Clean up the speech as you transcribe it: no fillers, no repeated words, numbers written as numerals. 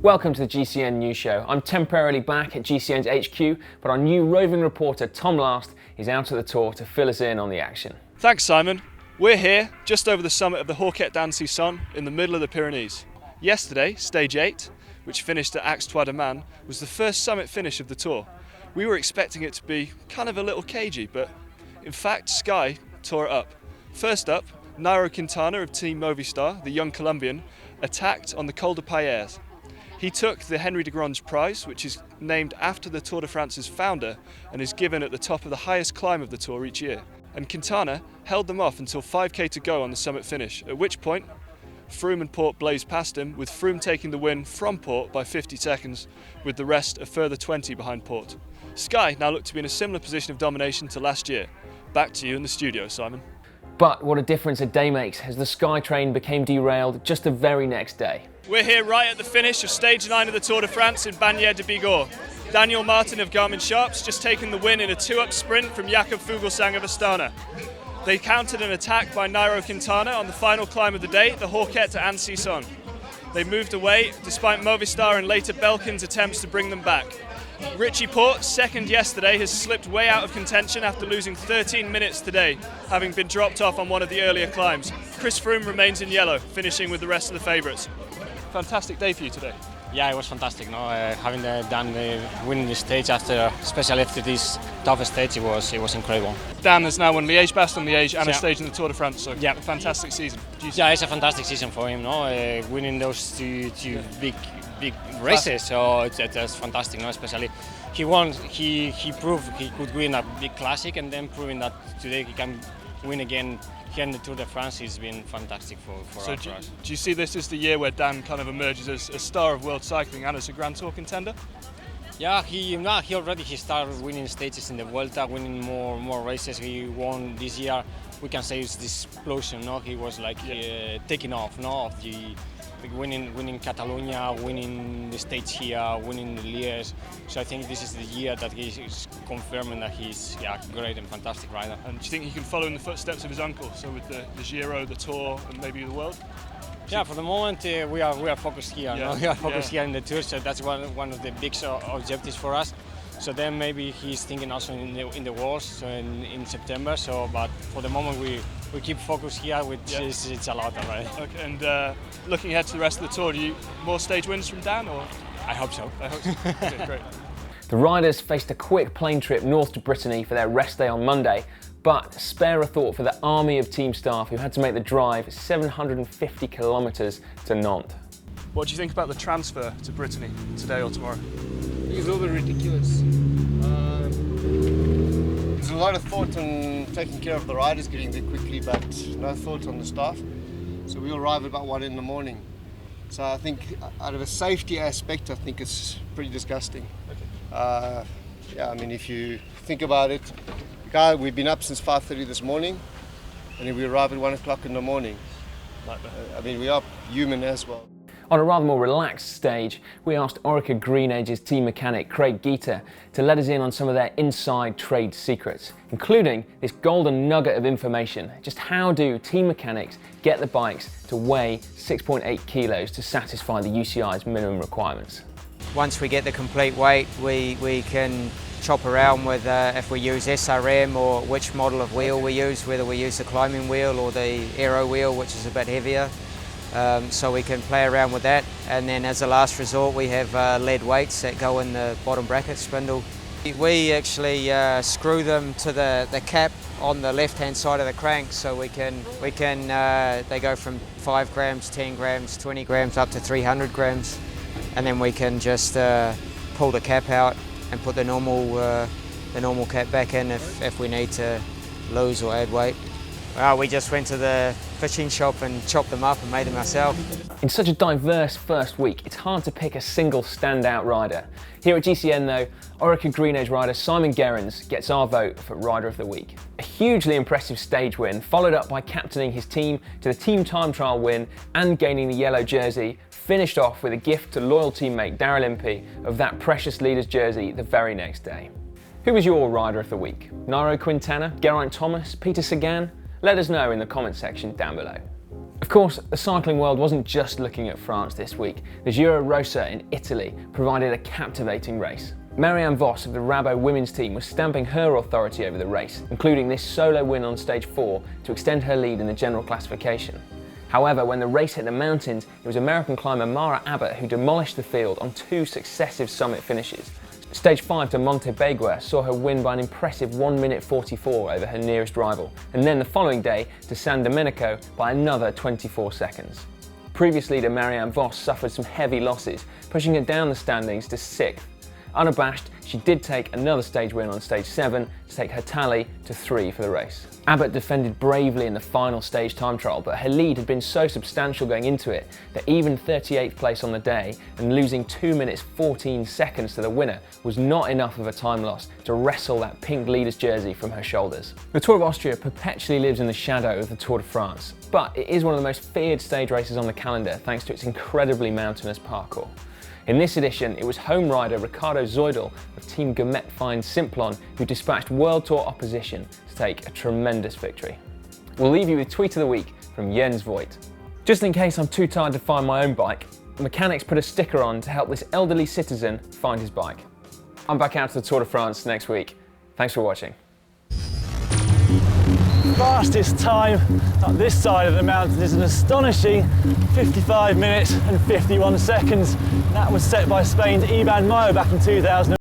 Welcome to the GCN News Show. I'm temporarily back at GCN's HQ, but our new roving reporter Tom Last is out at the Tour to fill us in on the action. Thanks, Simon. We're here just over the summit of the Orica d'Ancy in the middle of the Pyrenees. Yesterday, stage 8, which finished at Aix-Trois-de-Man, was the first summit finish of the Tour. We were expecting it to be kind of a little cagey, but in fact Sky tore it up. First up, Nairo Quintana of Team Movistar, the young Colombian, attacked on the Col de Payers. He took the Henri de Grange Prize, which is named after the Tour de France's founder and is given at the top of the highest climb of the Tour each year. And Quintana held them off until 5k to go on the summit finish, at which point Froome and Porte blazed past him, with Froome taking the win from Porte by 50 seconds, with the rest a further 20 behind Porte. Sky now looked to be in a similar position of domination to last year. Back to you in the studio, Simon. But what a difference a day makes as the Sky train became derailed just the very next day. We're here right at the finish of stage 9 of the Tour de France in Bagnères de Bigorre. Daniel Martin of Garmin SHARP's just taken the win in a 2-up sprint from Jakob Fuglsang of Astana. They countered an attack by Nairo Quintana on the final climb of the day, the Orica d'Ancy. They moved away despite Movistar and later Belkin's attempts to bring them back. Richie Porte, second yesterday, has slipped way out of contention after losing 13 minutes today, having been dropped off on one of the earlier climbs. Chris Froome remains in yellow, finishing with the rest of the favourites. Fantastic day for you today. Yeah, it was fantastic. Having done the winning the stage especially after this tough stage, it was incredible. Dan has now won Liège-Bastogne-Liège and a stage in the Tour de France, so a fantastic season. Yeah, it's a fantastic season for him. Winning those two big races, so that's fantastic. Especially he proved he could win a big classic, and then proving that today he can win again here in the Tour de France has been fantastic for us. Do you see this as the year where Dan kind of emerges as a star of world cycling and as a Grand Tour contender? Yeah, he already started winning stages in the Vuelta, winning more races. He won this year. We can say it's this explosion. He was like taking off. Of the winning Catalonia, winning the stage here, winning Liège. So I think this is the year that he's confirming that he's a great and fantastic rider. And do you think he can follow in the footsteps of his uncle? So with the Giro, the Tour, and maybe the World? Yeah, for the moment we are focused here. We are focused here in the Tour, so that's one of the big objectives for us. So then maybe he's thinking also in the Worlds, so in September. So, but for the moment we keep focused here, which is it's a lot already. Okay, and looking ahead to the rest of the Tour, do you more stage wins from Dan, or? I hope so. Okay, great. The riders faced a quick plane trip north to Brittany for their rest day on Monday, but spare a thought for the army of team staff who had to make the drive 750 kilometres to Nantes. What do you think about the transfer to Brittany today or tomorrow? It's a little bit ridiculous. There's a lot of thought on taking care of the riders getting there quickly, but no thought on the staff. So we'll arrive at about 1 in the morning. So I think out of a safety aspect, I think it's pretty disgusting. Okay. I mean, if you think about it, we've been up since 5:30 this morning, and then we arrive at 1 o'clock in the morning. I mean, we are human as well. On a rather more relaxed stage, we asked Orica GreenEDGE's team mechanic Craig Geeta to let us in on some of their inside trade secrets, including this golden nugget of information. Just how do team mechanics get the bikes to weigh 6.8 kilos to satisfy the UCI's minimum requirements? Once we get the complete weight, we can chop around with if we use SRM or which model of wheel we use, whether we use the climbing wheel or the aero wheel, which is a bit heavier. So we can play around with that, and then as a last resort we have lead weights that go in the bottom bracket spindle. We actually screw them to the cap on the left hand side of the crank, so they go from 5 grams, 10 grams, 20 grams up to 300 grams, and then we can just pull the cap out and put the normal cap back in if we need to lose or add weight. Well, we just went to the fishing shop and chopped them up and made them ourselves. In such a diverse first week, it's hard to pick a single standout rider. Here at GCN though, Orica GreenEDGE rider Simon Gerrans gets our vote for Rider of the Week. A hugely impressive stage win, followed up by captaining his team to the team time trial win and gaining the yellow jersey, finished off with a gift to loyal teammate Daryl Impey of that precious leader's jersey the very next day. Who was your Rider of the Week? Nairo Quintana, Geraint Thomas, Peter Sagan? Let us know in the comment section down below. Of course, the cycling world wasn't just looking at France this week. The Giro Rosa in Italy provided a captivating race. Marianne Vos of the Rabo women's team was stamping her authority over the race, including this solo win on stage 4 to extend her lead in the general classification. However, when the race hit the mountains, it was American climber Mara Abbott who demolished the field on 2 successive summit finishes. Stage 5 to Monte Beguer saw her win by an impressive 1 minute 44 over her nearest rival, and then the following day to San Domenico by another 24 seconds. Previous leader Marianne Vos suffered some heavy losses, pushing her down the standings to 6th. Unabashed, she did take another stage win on stage 7 to take her tally to 3 for the race. Abbott defended bravely in the final stage time trial, but her lead had been so substantial going into it that even 38th place on the day and losing 2 minutes 14 seconds to the winner was not enough of a time loss to wrestle that pink leader's jersey from her shoulders. The Tour of Austria perpetually lives in the shadow of the Tour de France, but it is one of the most feared stage races on the calendar thanks to its incredibly mountainous parcours. In this edition, it was home rider Ricardo Zoidel of Team Gomet Fine Simplon who dispatched World Tour opposition to take a tremendous victory. We'll leave you with Tweet of the Week from Jens Voigt. Just in case I'm too tired to find my own bike, mechanics put a sticker on to help this elderly citizen find his bike. I'm back out to the Tour de France next week. Thanks for watching. Fastest time up this side of the mountain is an astonishing 55 minutes and 51 seconds. That was set by Spain's Iban Mayo back in 2000.